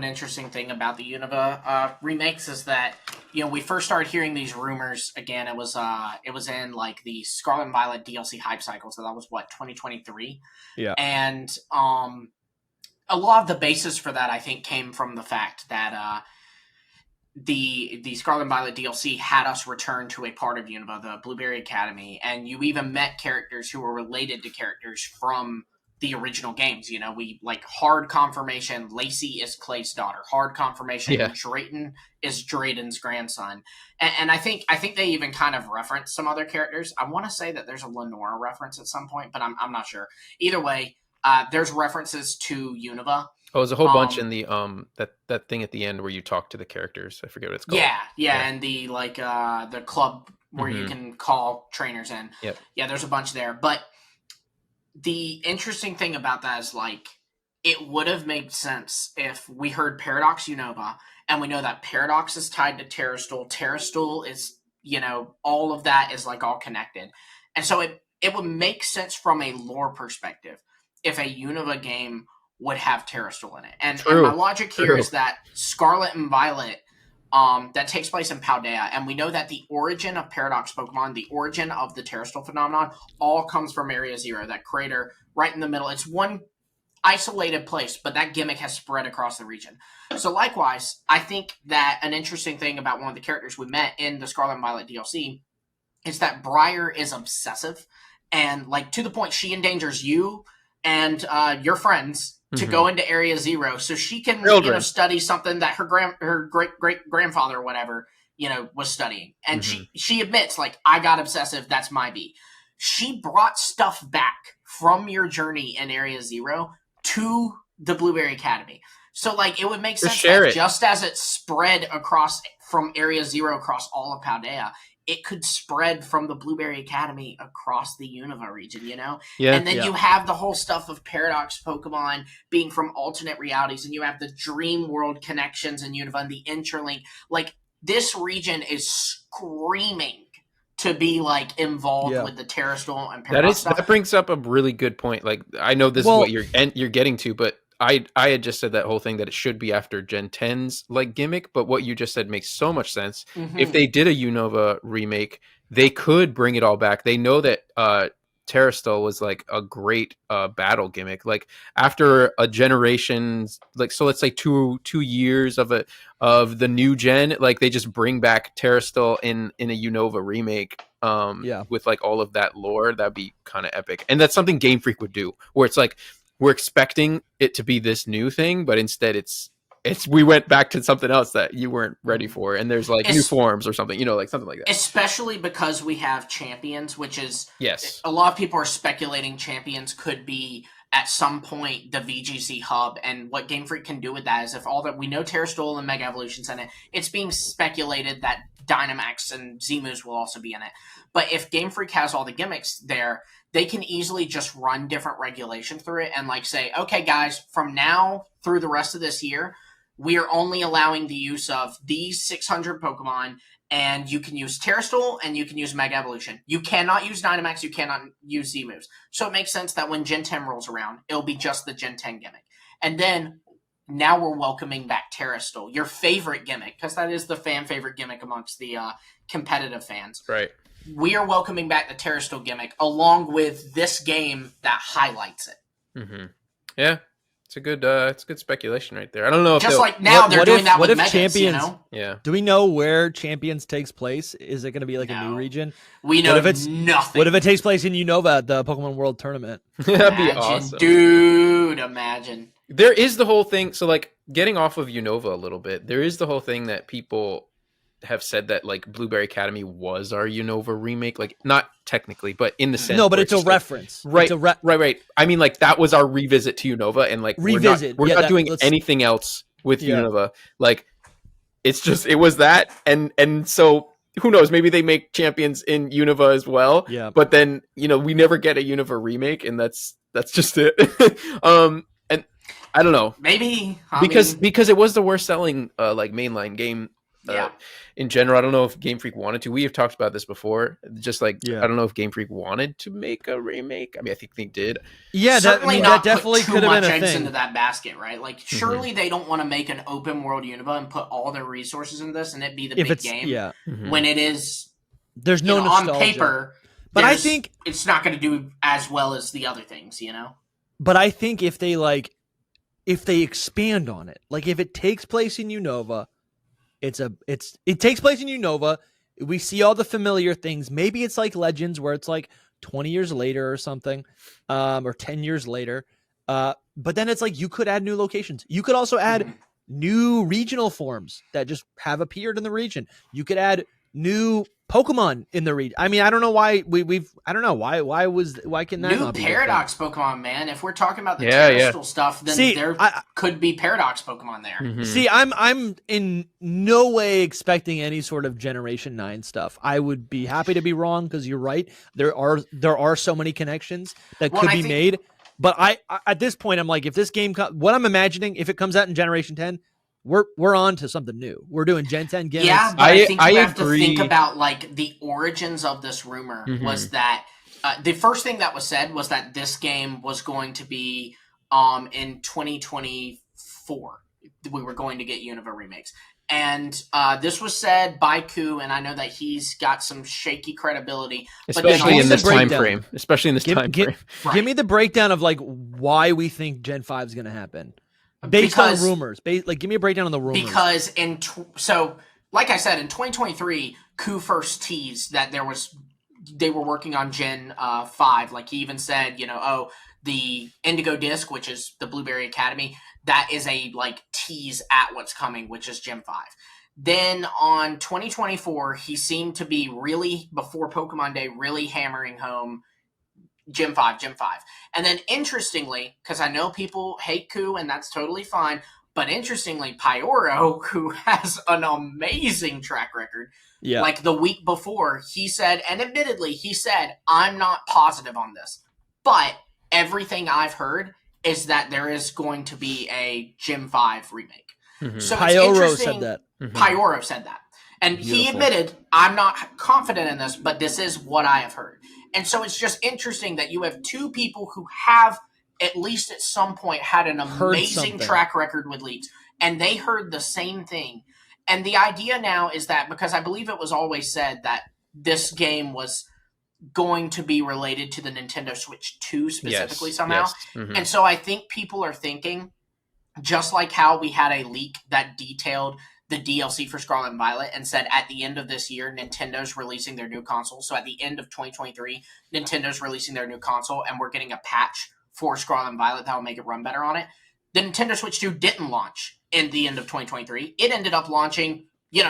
interesting thing about the Unova remakes is that we first started hearing these rumors again. It was in like the Scarlet and Violet DLC hype cycle, so that was what 2023. Yeah, and a lot of the basis for that I think came from the fact that the Scarlet and Violet DLC had us return to a part of Unova, the Blueberry Academy, and you even met characters who were related to characters from the original games. We like hard confirmation Lacey is Clay's daughter, hard confirmation Drayton is Drayton's grandson, and I think they even kind of reference some other characters. I want to say that there's a Lenora reference at some point, but I'm not sure. Either way, there's references to Unova. Oh, there's a whole bunch in the that thing at the end where you talk to the characters. I forget what it's called. Yeah, and the the club where you can call trainers in. Yep. Yeah, there's a bunch there, but the interesting thing about that is, like, it would have made sense if we heard Paradox Unova, and we know that Paradox is tied to Terrastool. Terrastool is, all of that is, like, all connected. And so it would make sense from a lore perspective if a Unova game would have Terrastool in it. And my logic here is that Scarlet and Violet, that takes place in Paldea, and we know that the origin of Paradox Pokemon, the origin of the Terrastool phenomenon, all comes from Area Zero, that crater right in the middle. It's one isolated place, but that gimmick has spread across the region. So likewise, I think that an interesting thing about one of the characters we met in the Scarlet and Violet DLC is that Briar is obsessive, and like to the point she endangers you and your friends to go into Area Zero so she can study something that her great grandfather or whatever was studying, and she admits, like, I got obsessive, that's my beat. She brought stuff back from your journey in Area Zero to the Blueberry Academy, so like it would make sense that just as it spread across from Area Zero across all of Paldea, it could spread from the Blueberry Academy across the Unova region, and then you have the whole stuff of Paradox Pokemon being from alternate realities, and you have the Dream World connections in Unova and the Interlink. Like, this region is screaming to be like involved with the Terrastool and Paradox stuff. That brings up a really good point. Like, I know this is what you're getting to, but I had just said that whole thing that it should be after Gen 10's like gimmick, but what you just said makes so much sense. If they did a Unova remake, they could bring it all back. They know that Terrastal was like a great battle gimmick. Like, after a generation, like, so let's say two years of the new gen, like, they just bring back Terrastal in a Unova remake. With like all of that lore, that'd be kind of epic. And that's something Game Freak would do, where it's like, we're expecting it to be this new thing, but instead it's we went back to something else that you weren't ready for, and there's like new forms or something, like something like that. Especially because we have champions, which is a lot of people are speculating champions could be at some point the VGC hub, and what Game Freak can do with that is, if all that we know Terrastool and Mega Evolution's in it, it's being speculated that Dynamax and Z-Moves will also be in it. But if Game Freak has all the gimmicks there, they can easily just run different regulations through it and like say, okay, guys, from now through the rest of this year, we are only allowing the use of these 600 Pokemon, and you can use Terrastool and you can use Mega Evolution. You cannot use Dynamax, you cannot use Z-Moves. So it makes sense that when Gen 10 rolls around, it'll be just the Gen 10 gimmick. And then now we're welcoming back Terrastool, your favorite gimmick, because that is the fan favorite gimmick amongst the competitive fans. Right. We are welcoming back the Terrastool gimmick along with this game that highlights it. Yeah, it's a good speculation right there. I don't know if just like now they're doing that with if Megas, Champions, Yeah. Do we know where Champions takes place? Is it going to be like a new region? We know nothing. What if it takes place in Unova at the Pokemon World Tournament? That'd be awesome, dude. Imagine. There is the whole thing. So, like, getting off of Unova a little bit, there is the whole thing that people have said that like Blueberry Academy was our Unova remake, like not technically, but in the sense. No, but it's a reference, right? Right. I mean, like, that was our revisit to Unova, and like we're not doing anything else with Unova. Like, it was that, and so who knows? Maybe they make champions in Unova as well. Yeah. But then we never get a Unova remake, and that's just it. And I don't know, maybe because it was the worst selling like mainline game in general. I don't know if Game Freak wanted to. We have talked about this before. Just like Yeah. I don't know if Game Freak wanted to make a remake. I mean, I think they did. Yeah, certainly that definitely put too could have much been a eggs thing. into that basket, right? Like, surely they don't want to make an open world Unova and put all their resources in this and it be the big game. Yeah. When it is, there's no nostalgia on paper. But I think it's not going to do as well as the other things, you know. But I think if they expand on it, like if it takes place in Unova, it takes place in Unova. We see all the familiar things. Maybe it's like Legends, where it's like 20 years later or something, or 10 years later. But then it's like you could add new locations. You could also add new regional forms that just have appeared in the region. You could add new Pokemon in the region. I mean, I don't know why I don't know why can that new not be Paradox Pokemon, man? If we're talking about the terrestrial stuff, then there could be Paradox Pokemon there. See, I'm in no way expecting any sort of Generation 9 stuff. I would be happy to be wrong because you're right. There are so many connections that could be made. But I at this point, I'm like, if this game, what I'm imagining, if it comes out in Generation 10, we're on to something new. We're doing Gen 10 gimmicks. Yeah, but I think you have to think about like the origins of this rumor was that the first thing that was said was that this game was going to be in 2024. We were going to get Unova remakes. And this was said by Ku, and I know that he's got some shaky credibility. Especially in this time frame. Give me the breakdown of like why we think Gen 5 is going to happen. Based on rumors. Like, give me a breakdown on the rumors. Because like I said, in 2023, Ku first teased that they were working on Gen 5. Like, he even said, the Indigo Disc, which is the Blueberry Academy, that is a, like, tease at what's coming, which is Gen 5. Then on 2024, he seemed to be really, before Pokemon Day, really hammering home Gen 5. And then interestingly, because I know people hate Ku, and that's totally fine, but interestingly, Pyoro, who has an amazing track record, like the week before, he said, and admittedly, he said, I'm not positive on this, but everything I've heard is that there is going to be a Gen 5 remake. So Pyoro said that. Pyoro said that. And he admitted, I'm not confident in this, but this is what I have heard. And so it's just interesting that you have two people who have, at least at some point, had an amazing track record with leaks. And they heard the same thing. And the idea now is that, because I believe it was always said that this game was going to be related to the Nintendo Switch 2 specifically somehow. Yes. And so I think people are thinking, just like how we had a leak that detailed the DLC for Scarlet and Violet and said at the end of this year, Nintendo's releasing their new console. So at the end of 2023, Nintendo's releasing their new console and we're getting a patch for Scarlet and Violet that will make it run better on it. The Nintendo Switch 2 didn't launch in the end of 2023. It ended up launching,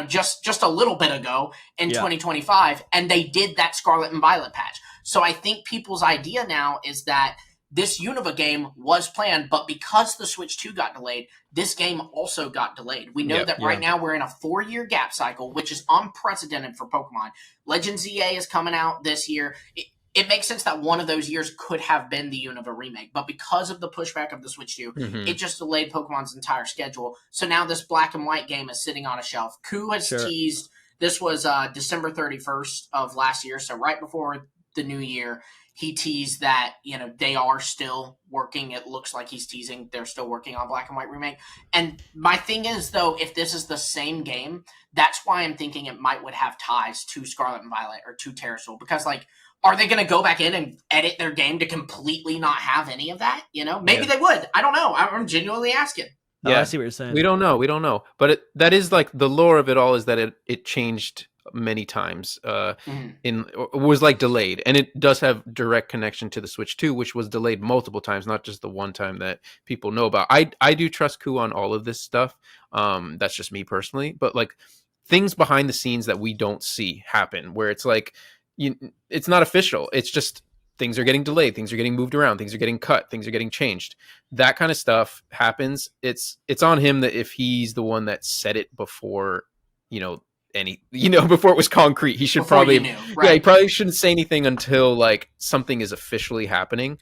just a little bit ago in 2025, and they did that Scarlet and Violet patch. So I think people's idea now is that this Unova game was planned, but because the Switch 2 got delayed, this game also got delayed. We know that right now we're in a 4-year gap cycle, which is unprecedented for Pokemon. Legends EA is coming out this year. It makes sense that one of those years could have been the Unova remake, but because of the pushback of the Switch 2, it just delayed Pokemon's entire schedule. So now this black and white game is sitting on a shelf. Ku has teased, this was December 31st of last year, so right before the new year, he teased that, they are still working. It looks like he's teasing they're still working on Black and White Remake. And my thing is, though, if this is the same game, that's why I'm thinking it would have ties to Scarlet and Violet or to Terrasol. Because, like, are they going to go back in and edit their game to completely not have any of that? Maybe they would. I don't know. I'm genuinely asking. Yeah, I see what you're saying. We don't know. But that is, like, the lore of it all is that it changed many times was like delayed, and it does have direct connection to the Switch 2, which was delayed multiple times, not just the one time that people know about. I do trust Ku on all of this stuff. That's just me personally, but like things behind the scenes that we don't see happen, where it's like it's not official. It's just things are getting delayed, things are getting moved around, things are getting cut, things are getting changed. That kind of stuff happens. It's on him that if he's the one that said it before, before it was concrete, he should probably he probably shouldn't say anything until like something is officially happening.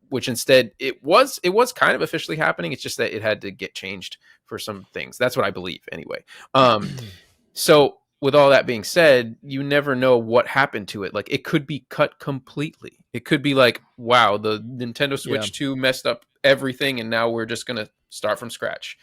which instead it was kind of officially happening. It's just that it had to get changed for some things. That's what I believe anyway. So with all that being said, you never know what happened to it. Like, it could be cut completely. It could be like, wow, the Nintendo Switch 2 messed up everything, and now we're just going to start from scratch.